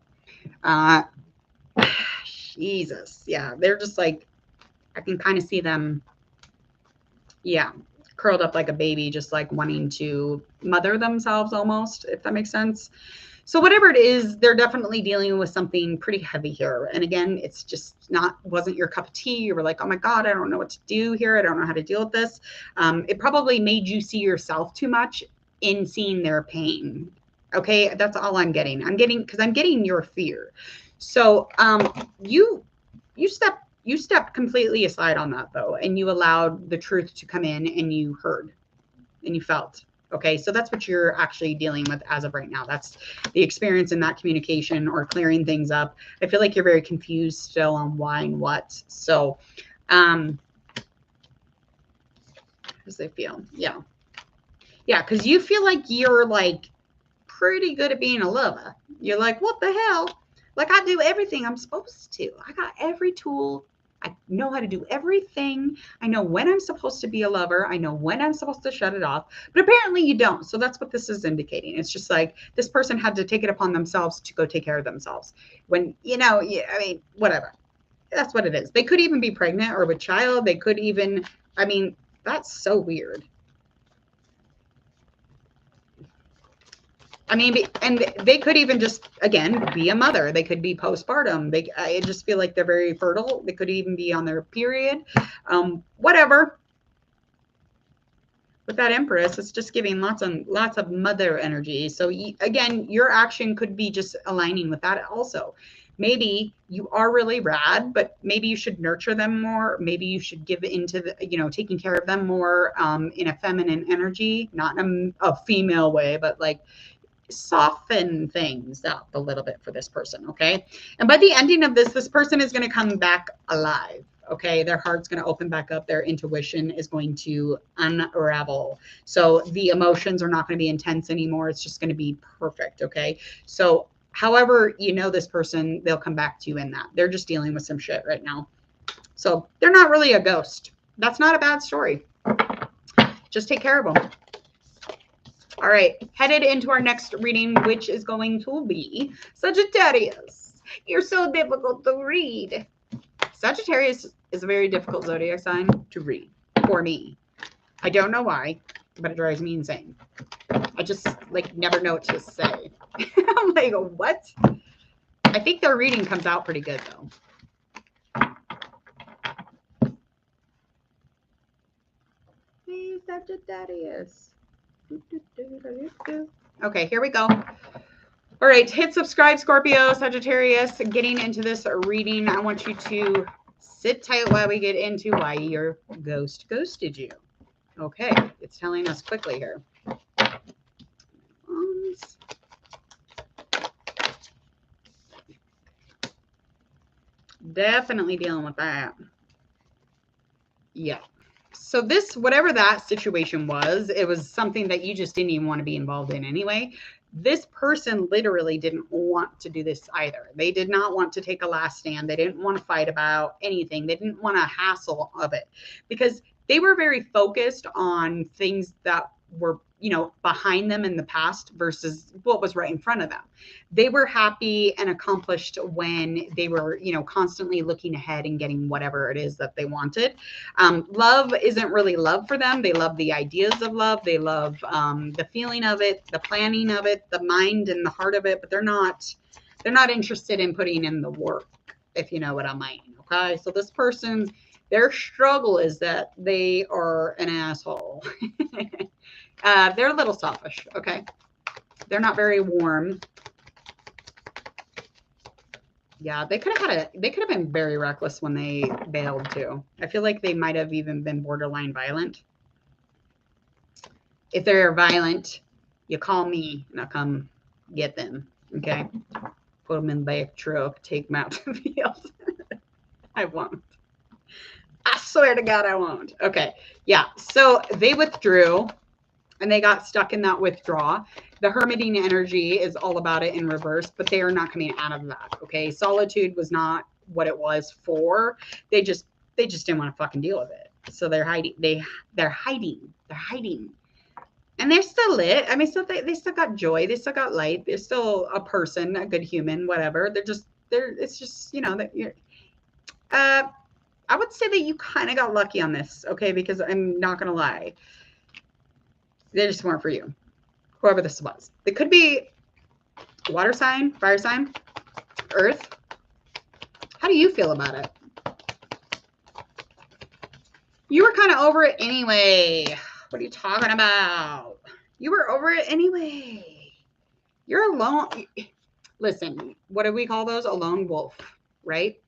Jesus. Yeah. They're just like, I can kind of see them. Yeah. Curled up like a baby, just like wanting to mother themselves almost, if that makes sense. So whatever it is, they're definitely dealing with something pretty heavy here. And again, it's just wasn't your cup of tea. You were like, oh my God, I don't know what to do here. I don't know how to deal with this. It probably made you see yourself too much in seeing their pain. Okay. That's all I'm getting. Because I'm getting your fear. So you stepped completely aside on that though, and you allowed the truth to come in, and you heard and you felt. Okay, so that's what you're actually dealing with as of right now. That's the experience in that communication or clearing things up. I feel like you're very confused still on why and what. So, how does they feel? Yeah. Yeah, because you feel like you're like pretty good at being a lover. You're like, what the hell? Like, I do everything I'm supposed to. I got every tool. I know how to do everything. I know when I'm supposed to be a lover. I know when I'm supposed to shut it off. But apparently you don't. So that's what this is indicating. It's just like this person had to take it upon themselves to go take care of themselves. When, you know, I mean, whatever. That's what it is. They could even be pregnant or with child. They could even, I mean, that's so weird. I mean, and they could even just, again, be a mother. They could be postpartum. I just feel like they're very fertile. They could even be on their period. Whatever. With that Empress, it's just giving lots of mother energy. So again, your action could be just aligning with that also. Maybe you are really rad, but maybe you should nurture them more. Maybe you should give into the, you know, taking care of them more in a feminine energy, not in a female way, but like, soften things up a little bit for this person. Okay. And by the ending of this person is going to come back alive. Okay. Their heart's going to open back up. Their intuition is going to unravel. So the emotions are not going to be intense anymore. It's just going to be perfect. Okay. So however, you know, this person, they'll come back to you in that. They're just dealing with some shit right now. So they're not really a ghost. That's not a bad story. Just take care of them. All right, headed into our next reading, which is going to be Sagittarius. You're so difficult to read. Sagittarius is a very difficult zodiac sign to read for me. I don't know why, but it drives me insane. I just like never know what to say. I'm like, what? I think their reading comes out pretty good though. Hey, Sagittarius. Okay, here we go. All right, hit subscribe, Scorpio, Sagittarius. Getting into this reading, I want you to sit tight while we get into why your ghost ghosted you. Okay, it's telling us quickly here. Definitely dealing with that. Yeah. So this, whatever that situation was, it was something that you just didn't even want to be involved in anyway. This person literally didn't want to do this either. They did not want to take a last stand. They didn't want to fight about anything. They didn't want a hassle of it because they were very focused on things that were, you know, behind them in the past versus what was right in front of them. They were happy and accomplished when they were, you know, constantly looking ahead and getting whatever it is that they wanted. Love isn't really love for them. They love the ideas of love. They love the feeling of it, the planning of it, the mind and the heart of it, but they're not interested in putting in the work, if you know what I mean. Okay. So this person, their struggle is that they are an asshole. They're a little selfish. Okay. They're not very warm. Yeah, they could have been very reckless when they bailed too. I feel like they might have even been borderline violent. If they're violent, you call me and I'll come Get them. Okay. Put them in the back truck. Take them out to the field. I won't. I swear to God, I won't. Okay. Yeah. So they withdrew and they got stuck in that withdrawal. The hermiting energy is all about it in reverse, but they are not coming out of that. Okay. Solitude was not what it was for. They just didn't want to fucking deal with it. So they're hiding. They're hiding. And they're still lit. I mean, they still got joy. They still got light. They're still a person, a good human, whatever. It's just, you know, that you're, I would say that you kind of got lucky on this, okay? Because I'm not going to lie. They just weren't for you. Whoever this was. They could be water sign, fire sign, earth. How do you feel about it? You were kind of over it anyway. What are you talking about? You were over it anyway. You're alone. Listen, what do we call those? A lone wolf, right?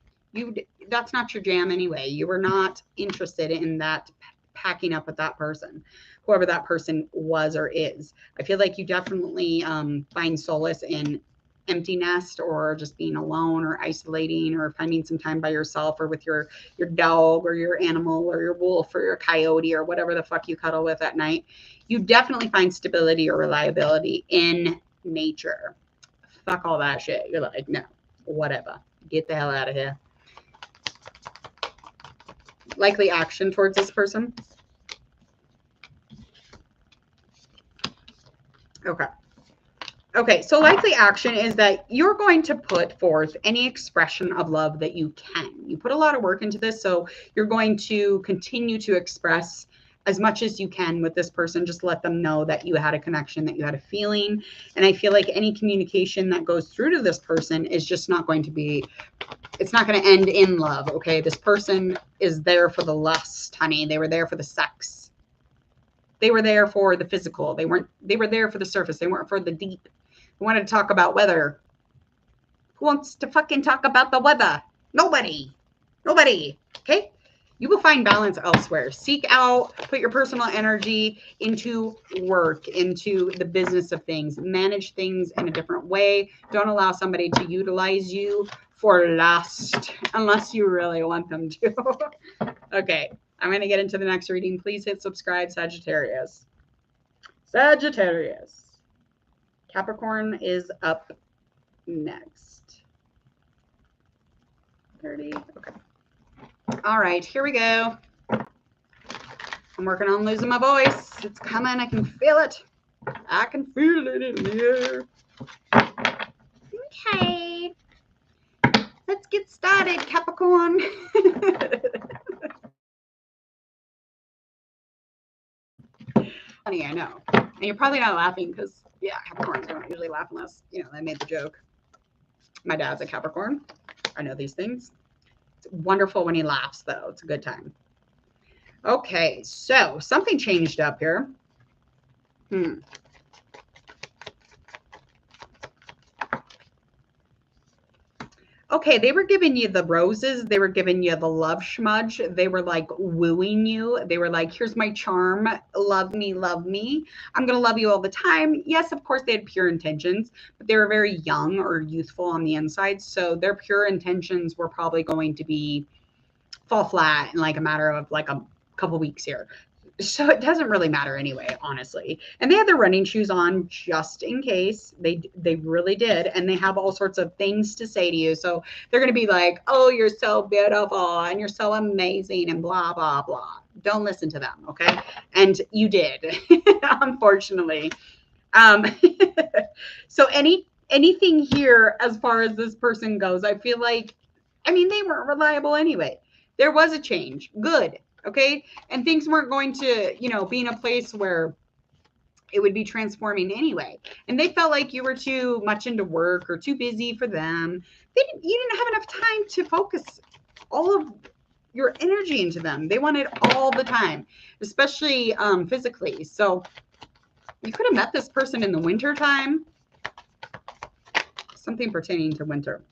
That's not your jam anyway. You were not interested in that, packing up with that person, whoever that person was or is. I feel like you definitely find solace in empty nest or just being alone or isolating or finding some time by yourself or with your dog or your animal or your wolf or your coyote or whatever the fuck you cuddle with at night. You definitely find stability or reliability in nature. Fuck all that shit. You're like, no, whatever. Get the hell out of here. Likely action towards this person. Okay, so likely action is that you're going to put forth any expression of love that you can. You put a lot of work into this, so you're going to continue to express as much as you can with this person. Just let them know that you had a connection, that you had a feeling. And I feel like any communication that goes through to this person is just not going to be, it's not going to end in love, okay? This person is there for the lust, honey. They were there for the sex. They were there for the physical. They were there for the surface. They weren't for the deep. We wanted to talk about weather. Who wants to fucking talk about the weather? Nobody. Okay? You will find balance elsewhere. Seek out, put your personal energy into work, into the business of things. Manage things in a different way. Don't allow somebody to utilize you for lust unless you really want them to. Okay. I'm going to get into the next reading. Please hit subscribe, Sagittarius. Capricorn is up next. 30. Okay. All right, here we go. I'm working on losing my voice. It's coming. I can feel it. I can feel it in the air. Okay. Let's get started, Capricorn. Funny, I know. And you're probably not laughing because, yeah, Capricorns don't usually laugh unless, you know, I made the joke. My dad's a Capricorn. I know these things. It's wonderful when he laughs, though. It's a good time. Okay, so something changed up here. Okay, they were giving you the roses. They were giving you the love schmudge. They were like wooing you. They were like, here's my charm. Love me, love me. I'm going to love you all the time. Yes, of course, they had pure intentions, but they were very young or youthful on the inside. So their pure intentions were probably going to be fall flat in like a matter of like a couple weeks here. So it doesn't really matter anyway, honestly. And they had their running shoes on just in case. They really did. And they have all sorts of things to say to you. So they're going to be like, oh, you're so beautiful and you're so amazing and blah, blah, blah. Don't listen to them, okay? And you did, unfortunately. So anything here as far as this person goes, I feel like, I mean, they weren't reliable anyway. There was a change. Good. Okay. And things weren't going to, you know, be in a place where it would be transforming anyway. And they felt like you were too much into work or too busy for them. You didn't have enough time to focus all of your energy into them. They wanted all the time, especially physically. So you could have met this person in the winter time. Something pertaining to winter.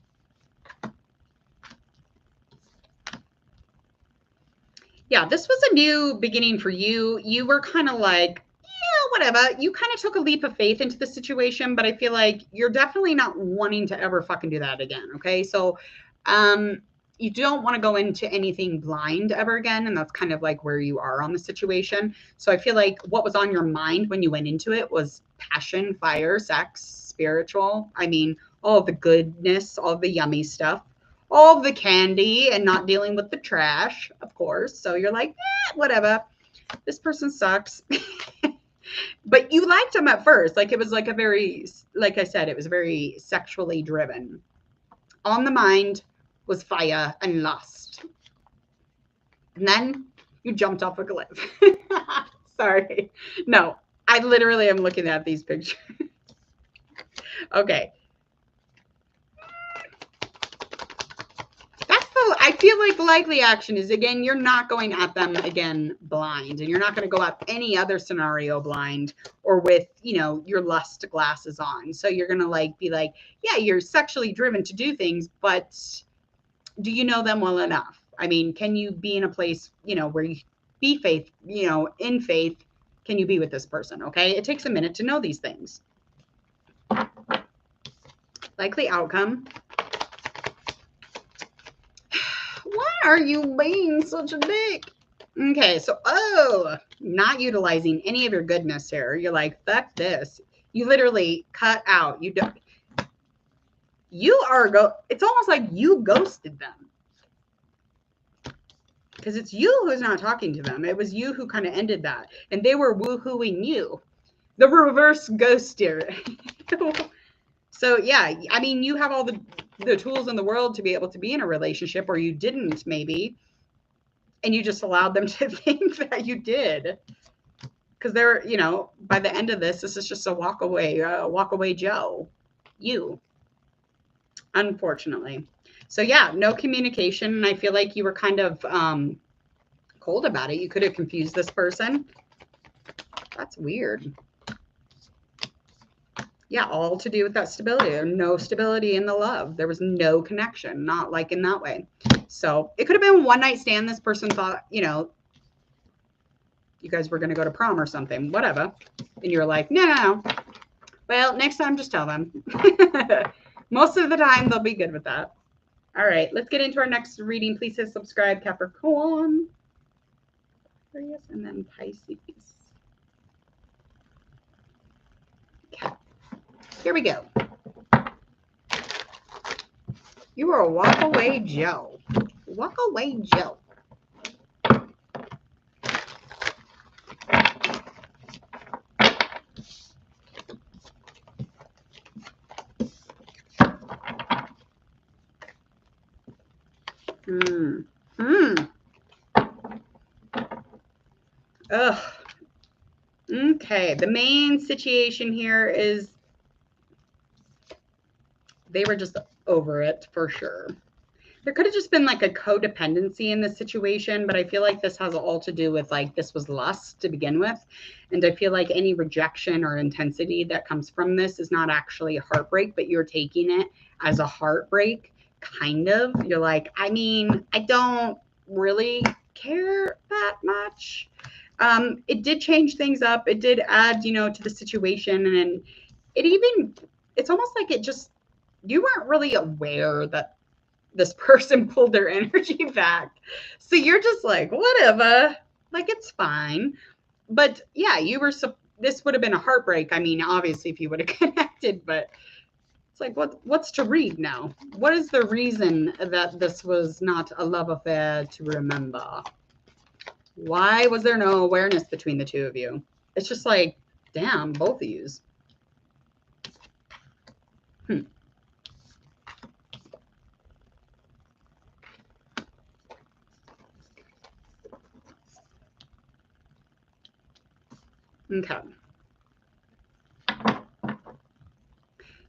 Yeah, this was a new beginning for you. You were kind of like, yeah, whatever. You kind of took a leap of faith into the situation, but I feel like you're definitely not wanting to ever fucking do that again. Okay. So, you don't want to go into anything blind ever again. And that's kind of like where you are on the situation. So I feel like what was on your mind when you went into it was passion, fire, sex, spiritual. I mean, all the goodness, all the yummy stuff, all the candy, and not dealing with the trash, of course. So you're like, whatever. This person sucks. But you liked him at first. Like it was like a very, like I said, it was very sexually driven. On the mind was fire and lust. And then you jumped off a cliff. Sorry. No, I literally am looking at these pictures. Okay. I feel like the likely action is, again, you're not going at them again blind, and you're not going to go at any other scenario blind or with, you know, your lust glasses on. So you're going to like be like, yeah, you're sexually driven to do things, but do you know them well enough? I mean, can you be in a place, you know, where you be faith, you know, in faith, can you be with this person? Okay. It takes a minute to know these things. Likely outcome. Why are you being such a dick? Okay, so, not utilizing any of your goodness here. You're like, fuck this. You literally cut out. You don't. You are it's almost like you ghosted them. Because it's you who's not talking to them. It was you who kind of ended that. And they were woohooing you. The reverse ghoster. So, yeah, I mean, you have all the tools in the world to be able to be in a relationship, or you didn't maybe, and you just allowed them to think that you did, because they're, you know, by the end of this is just a walk away Joe, you, unfortunately. So yeah, no communication, and I feel like you were kind of cold about it. You could have confused this person. That's weird. Yeah, all to do with that stability. No stability in the love. There was no connection, not like in that way. So it could have been one night stand. This person thought, you know, you guys were going to go to prom or something, whatever. And you were like, no. Well, next time, just tell them. Most of the time, they'll be good with that. All right, let's get into our next reading. Please hit subscribe, Capricorn. Aquarius, and then Pisces. Okay. Here we go. You are a walk away Joe. Walk away Joe. Ugh. Okay, the main situation here is they were just over it for sure. There could have just been like a codependency in this situation, but I feel like this has all to do with like this was lust to begin with. And I feel like any rejection or intensity that comes from this is not actually a heartbreak, but you're taking it as a heartbreak, kind of. You're like, I mean, I don't really care that much. It did change things up. It did add, you know, to the situation. And it's almost like it just, you weren't really aware that this person pulled their energy back. So you're just like, whatever, like, it's fine. But yeah, this would have been a heartbreak. I mean, obviously if you would have connected, but it's like, what's to read now? What is the reason that this was not a love affair to remember? Why was there no awareness between the two of you? It's just like, damn, both of yous. Okay.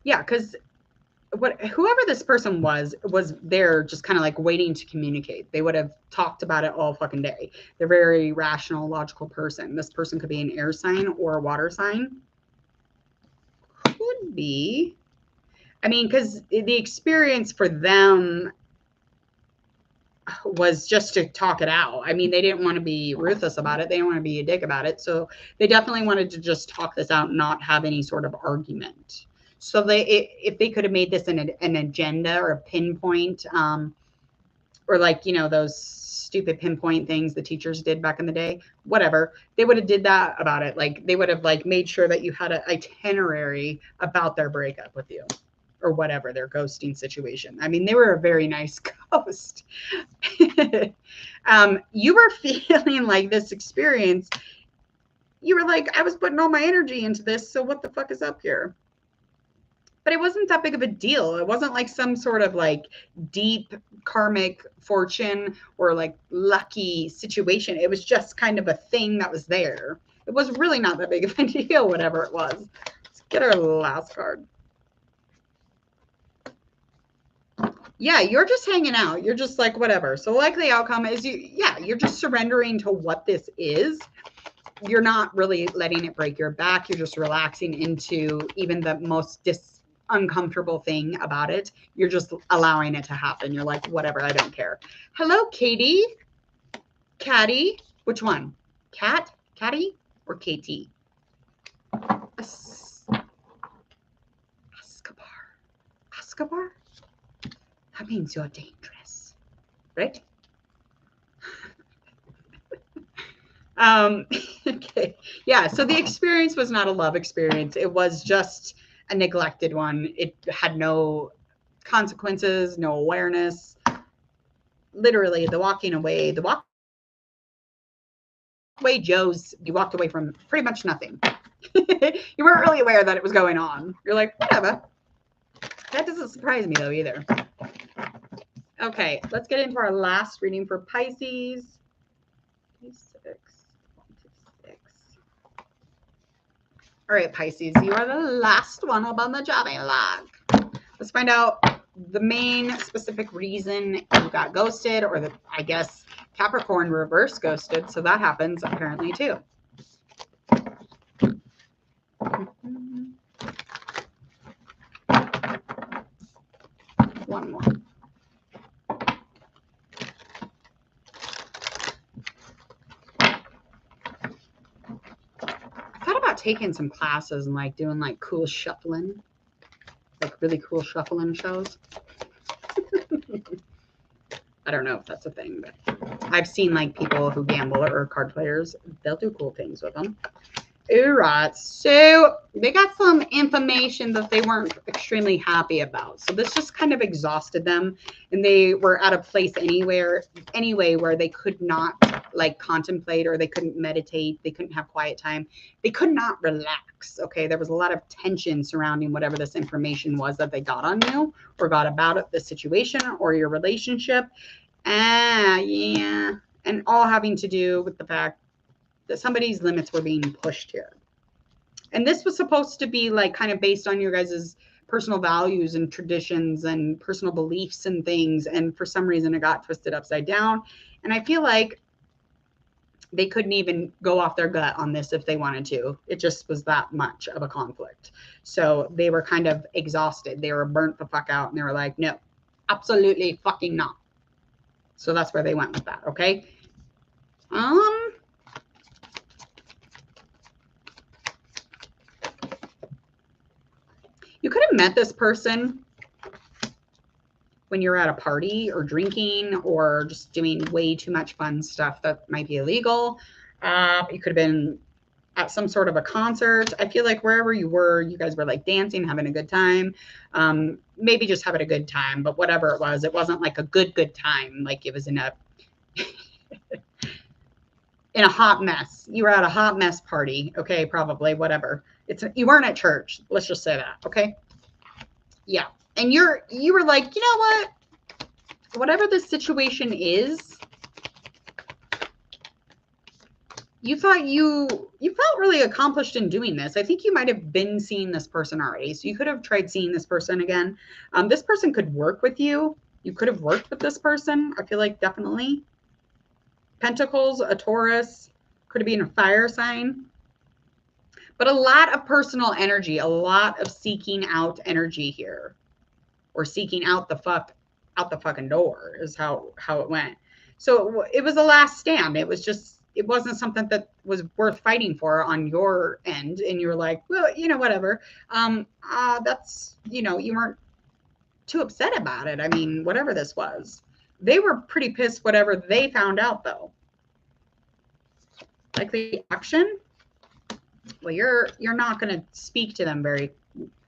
Yeah, because whoever this person was there just kind of like waiting to communicate. They would have talked about it all fucking day. They're a very rational, logical person. This person could be an air sign or a water sign. Could be. I mean, because the experience for them, was just to talk it out. I mean, they didn't want to be ruthless about it. They didn't want to be a dick about it. So they definitely wanted to just talk this out and not have any sort of argument. So if they could have made this an agenda or a pinpoint, or like, you know, those stupid pinpoint things the teachers did back in the day, whatever, they would have did that about it. Like they would have like made sure that you had an itinerary about their breakup with you or whatever, their ghosting situation. I mean, they were a very nice ghost. You were feeling like this experience. You were like, I was putting all my energy into this. So what the fuck is up here? But it wasn't that big of a deal. It wasn't like some sort of like deep karmic fortune or like lucky situation. It was just kind of a thing that was there. It was really not that big of a deal, whatever it was. Let's get our last card. Yeah, you're just hanging out. You're just like, whatever. So likely outcome is you're just surrendering to what this is. You're not really letting it break your back. You're just relaxing into even the most uncomfortable thing about it. You're just allowing it to happen. You're like, whatever, I don't care. Hello, Katie. Catty. Which one? Cat? Catty? Or Katie? Escobar? That means you're dangerous, right? Okay. Yeah, so the experience was not a love experience. It was just a neglected one. It had no consequences, no awareness. Literally, the walking away, you walked away from pretty much nothing. You weren't really aware that it was going on. You're like, whatever. That doesn't surprise me though either. Okay, let's get into our last reading for Pisces. 6. All right, Pisces, you are the last one up on the jobbing log. Let's find out the main specific reason you got ghosted, or I guess Capricorn reverse ghosted. So that happens apparently too. One more. Taking some classes and like doing like cool shuffling, like really cool shuffling shows. I don't know if that's a thing, but I've seen like people who gamble or card players, they'll do cool things with them. All right, so they got some information that they weren't extremely happy about. So this just kind of exhausted them, and they were at a place anyway where they could not like contemplate, or they couldn't meditate, they couldn't have quiet time, they could not relax. Okay, there was a lot of tension surrounding whatever this information was that they got on you or got about the situation or your relationship. Yeah, and all having to do with the fact that somebody's limits were being pushed here. And this was supposed to be like kind of based on your guys' personal values and traditions and personal beliefs and things. And for some reason it got twisted upside down. And I feel like they couldn't even go off their gut on this if they wanted to. It just was that much of a conflict. So they were kind of exhausted. They were burnt the fuck out and they were like, no, absolutely fucking not. So that's where they went with that. Okay. You could have met this person when you're at a party or drinking or just doing way too much fun stuff that might be illegal. You could have been at some sort of a concert. I feel like wherever you were, you guys were like dancing, having a good time. Maybe just having a good time, but whatever it wasn't like a good time. Like it was in a in a hot mess. You were at a hot mess party. Okay, probably, whatever. You weren't at church. Let's just say that. Okay. Yeah. And you were like, you know what? Whatever the situation is, you thought you felt really accomplished in doing this. I think you might have been seeing this person already. So you could have tried seeing this person again. This person could work with you. You could have worked with this person. I feel like definitely. Pentacles, a Taurus, could have been a fire sign. But a lot of personal energy, a lot of seeking out energy here. Or seeking out the fuck out the fucking door is how it went. So it was a last stand. It was just, it wasn't something that was worth fighting for on your end. And you were like, well, you know, whatever. That's, you know, you weren't too upset about it. I mean, whatever this was. They were pretty pissed whatever they found out, though. Like the action, well, you're not going to speak to them very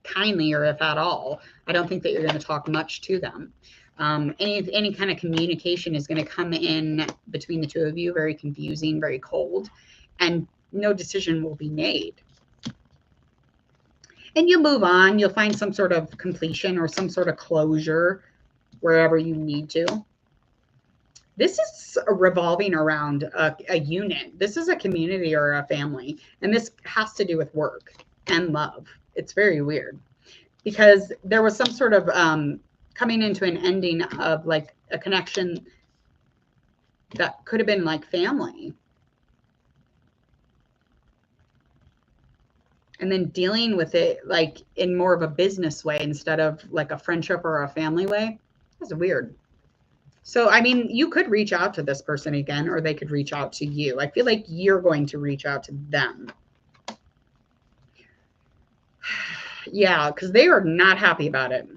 kindly, or if at all. I don't think that you're going to talk much to them. Any kind of communication is going to come in between the two of you very confusing, very cold, and no decision will be made. And you'll move on. You'll find some sort of completion or some sort of closure wherever you need to. This is revolving around a unit. This is a community or a family. And this has to do with work and love. It's very weird because there was some sort of coming into an ending of like a connection that could have been like family. And then dealing with it like in more of a business way instead of like a friendship or a family way. That's weird. So, I mean, you could reach out to this person again, or they could reach out to you. I feel like you're going to reach out to them. Yeah, because they are not happy about it.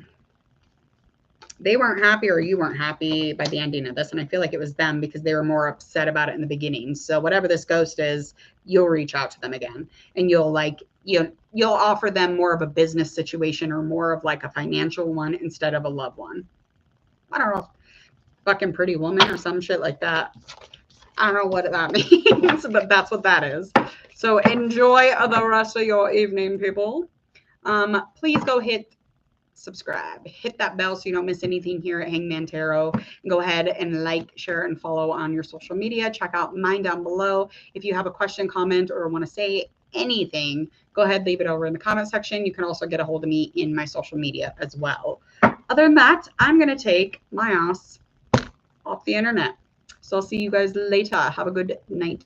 They weren't happy, or you weren't happy by the ending of this. And I feel like it was them because they were more upset about it in the beginning. So whatever this ghost is, you'll reach out to them again. And you'll like, you'll offer them more of a business situation or more of like a financial one instead of a love one. I don't know. Fucking Pretty Woman or some shit like that. I don't know what that means, but that's what that is. So enjoy the rest of your evening, people. Please go hit subscribe. Hit that bell so you don't miss anything here at Hangman Tarot. And go ahead and like, share, and follow on your social media. Check out mine down below. If you have a question, comment, or want to say anything, go ahead, leave it over in the comment section. You can also get a hold of me in my social media as well. Other than that, I'm going to take my ass off the internet. So I'll see you guys later. Have a good night.